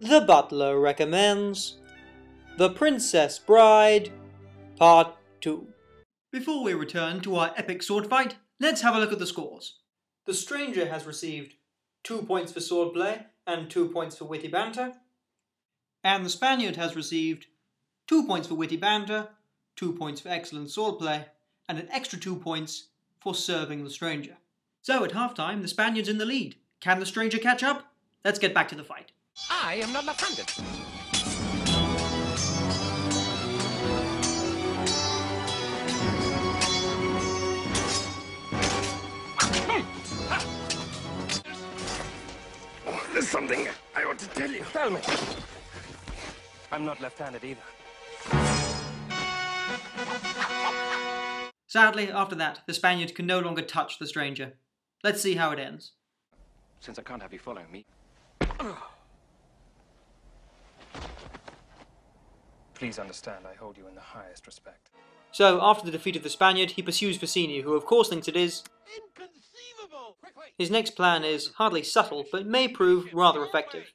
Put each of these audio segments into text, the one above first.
The Butler recommends The Princess Bride, Part 2. Before we return to our epic sword fight, let's have a look at the scores. The Stranger has received 2 points for swordplay and 2 points for witty banter. And the Spaniard has received 2 points for witty banter, 2 points for excellent swordplay, and an extra 2 points for serving the Stranger. So at halftime, the Spaniard's in the lead. Can the Stranger catch up? Let's get back to the fight. I am not left-handed. Oh, there's something I ought to tell you. Tell me. I'm not left-handed either. Sadly, after that, the Spaniard can no longer touch the Stranger. Let's see how it ends. Since I can't have you following me... Please understand, I hold you in the highest respect. So, after the defeat of the Spaniard, he pursues Vicini, who of course thinks it is Inconceivable! Quick. His next plan is hardly subtle, but may prove rather effective.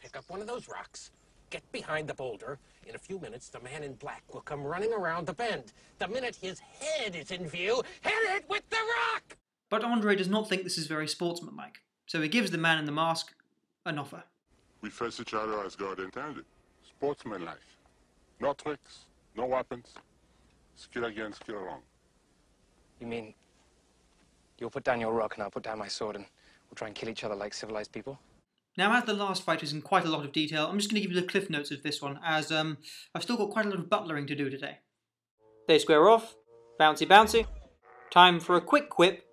Pick up one of those rocks, get behind the boulder. In a few minutes, the man in black will come running around the bend. The minute his head is in view, hit it with the rock! But Andre does not think this is very sportsmanlike, so he gives the man in the mask an offer. We face each other as God intended. Sportsmanlike. No tricks, no weapons. Skill against skill alone. You mean you'll put down your rock and I'll put down my sword and we'll try and kill each other like civilized people? Now, as the last fight is in quite a lot of detail, I'm just going to give you the cliff notes of this one, as I've still got quite a lot of butlering to do today. They square off. Bouncy bouncy. Time for a quick quip.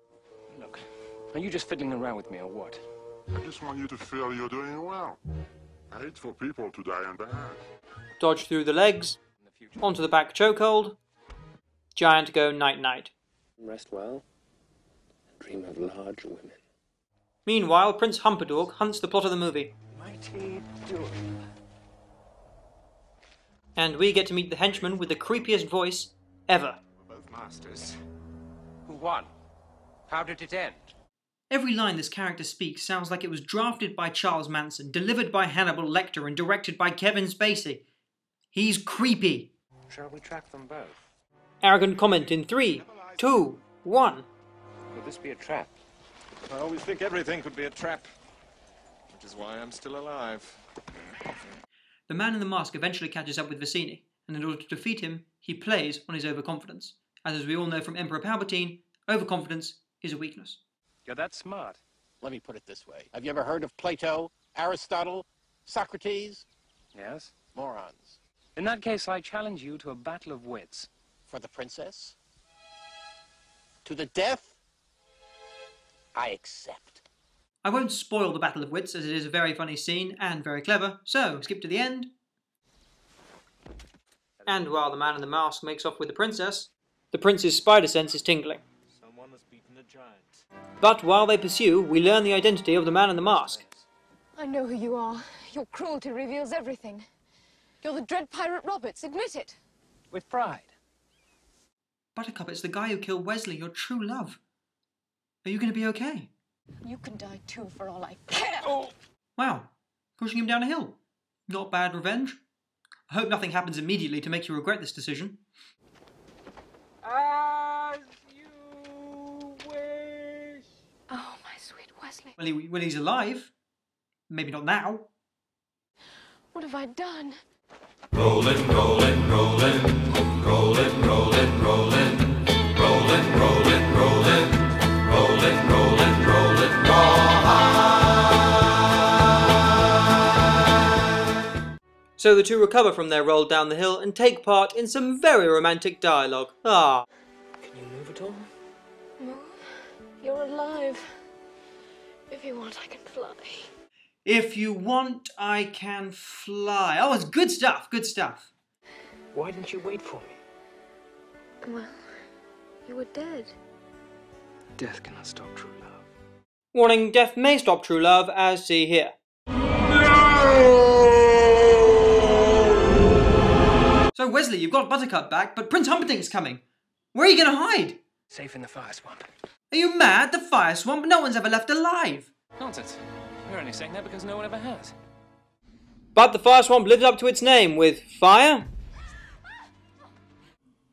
Look, are you just fiddling around with me or what? I just want you to feel you're doing well. I hate for people to die in bed. Dodge through the legs. Onto the back chokehold. Giant go night-night. Rest well. Dream of large women. Meanwhile, Prince Humperdinck hunts the plot of the movie. Mighty do. And we get to meet the henchman with the creepiest voice ever. We're both masters. Who won? How did it end? Every line this character speaks sounds like it was drafted by Charles Manson, delivered by Hannibal Lecter, and directed by Kevin Spacey. He's creepy. Shall we track them both? Arrogant comment in 3, 2, 1. Will this be a trap? I always think everything could be a trap, which is why I'm still alive. The man in the mask eventually catches up with Vicini, and in order to defeat him, he plays on his overconfidence. As we all know from Emperor Palpatine, overconfidence is a weakness. You're that smart. Let me put it this way. Have you ever heard of Plato, Aristotle, Socrates? Yes? Morons. In that case, I challenge you to a battle of wits. For the princess? To the death? I accept. I won't spoil the Battle of Wits, as it is a very funny scene and very clever, so skip to the end. And while the man in the mask makes off with the princess, the prince's spider sense is tingling. Someone has beaten a giant. But while they pursue, we learn the identity of the man in the mask. I know who you are. Your cruelty reveals everything. You're the dread pirate Roberts, admit it. With pride. Buttercup, it's the guy who killed Wesley, your true love. Are you going to be okay? You can die too, for all I care. Oh! Wow, pushing him down a hill. Not bad revenge. I hope nothing happens immediately to make you regret this decision. As you wish. Oh, my sweet Wesley. Well, he's alive. Maybe not now. What have I done? Rollin', rollin', rollin', rollin', rollin', rollin', rollin', rollin', rollin', rollin', rollin', rollin', rollin'. So the two recover from their roll down the hill and take part in some very romantic dialogue. Ah. Can you move at all? Move? You're alive. If you want, I can fly. If you want, I can fly. Oh, it's good stuff, good stuff. Why didn't you wait for me? Well, you were dead. Death cannot stop true love. Warning, death may stop true love, as see here. So Wesley, you've got Buttercup back, but Prince Humperdinck's coming. Where are you going to hide? Safe in the fire swamp. Are you mad? The fire swamp? No one's ever left alive. Nonsense. You're only saying that because no one ever has. But the fire swamp lives up to its name with fire,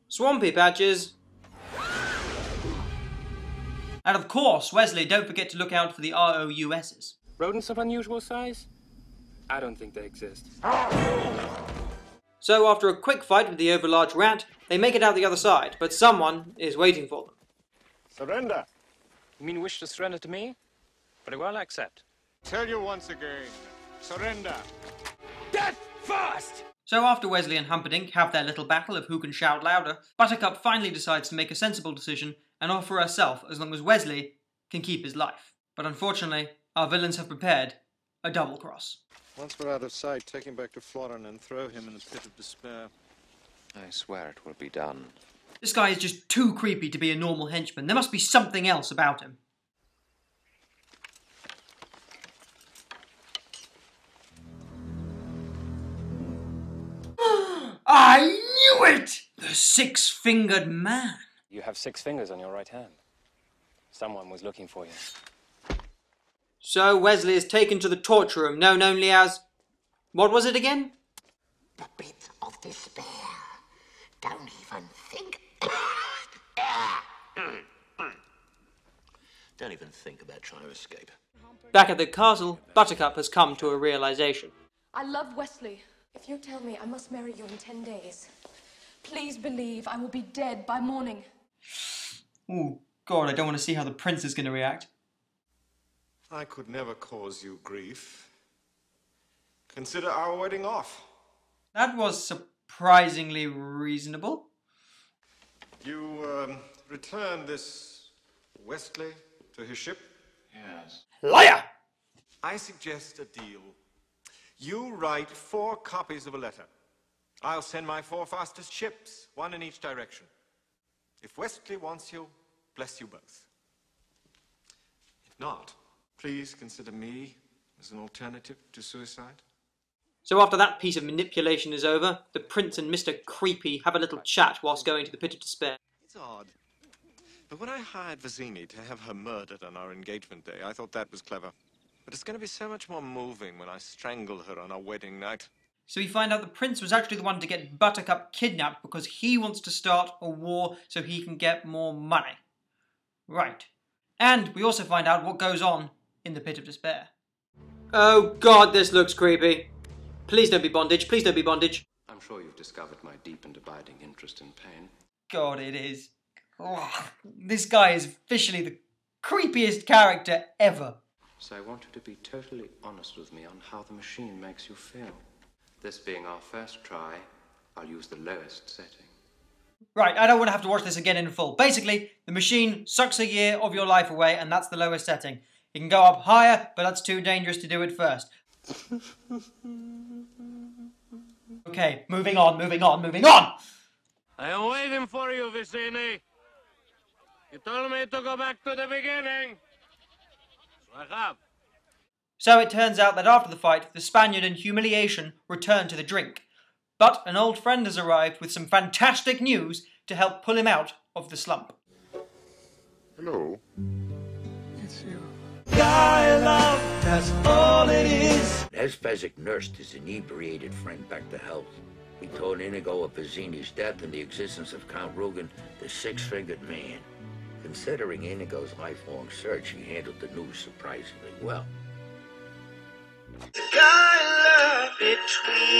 swampy patches, and of course, Wesley, don't forget to look out for the ROUSs. Rodents of unusual size? I don't think they exist. So after a quick fight with the overlarge rat, they make it out the other side, but someone is waiting for them. Surrender. You mean wish to surrender to me? Very well, I accept. Tell you once again. Surrender. Death first! So after Wesley and Humperdinck have their little battle of who can shout louder, Buttercup finally decides to make a sensible decision and offer herself as long as Wesley can keep his life. But unfortunately, our villains have prepared a double cross. Once we're out of sight, take him back to Florin and throw him in the pit of despair. I swear it will be done. This guy is just too creepy to be a normal henchman. There must be something else about him. I knew it! The six-fingered man. You have 6 fingers on your right hand. Someone was looking for you. So Wesley is taken to the torture room, known only as... what was it again? The pit of despair. Don't even think... Don't even think about trying to escape. Back at the castle, Buttercup has come to a realization. I love Wesley. If you tell me I must marry you in 10 days, please believe I will be dead by morning. Oh, God, I don't want to see how the prince is going to react. I could never cause you grief. Consider our wedding off. That was surprisingly reasonable. You, return this Wesley to his ship? Yes. Liar! I suggest a deal. You write 4 copies of a letter. I'll send my 4 fastest ships, 1 in each direction. If Wesley wants you, bless you both. If not, please consider me as an alternative to suicide. So after that piece of manipulation is over, the prince and Mr. Creepy have a little chat whilst going to the pit of despair. It's odd. But when I hired Vizzini to have her murdered on our engagement day, I thought that was clever. But it's going to be so much more moving when I strangle her on our wedding night. So we find out the prince was actually the one to get Buttercup kidnapped because he wants to start a war so he can get more money. Right. And we also find out what goes on in the pit of despair. Oh God, this looks creepy. Please don't be bondage, please don't be bondage. I'm sure you've discovered my deep and abiding interest in pain. God, it is. Ugh, this guy is officially the creepiest character ever. So I want you to be totally honest with me on how the machine makes you feel. This being our first try, I'll use the lowest setting. Right, I don't want to have to watch this again in full. Basically, the machine sucks a year of your life away, and that's the lowest setting. You can go up higher, but that's too dangerous to do it first. Okay, moving on, moving on, moving on! I am waiting for you, Vizzini. You told me to go back to the beginning. So I have. So it turns out that after the fight, the Spaniard in humiliation returned to the drink. But an old friend has arrived with some fantastic news to help pull him out of the slump. Hello. It's you. Guy love, that's all it is. As Fezzik nursed his inebriated friend back to health, he told Inigo of Vizzini's death and the existence of Count Rugen, the six-fingered man. Considering Inigo's lifelong search, he handled the news surprisingly well. Guy love between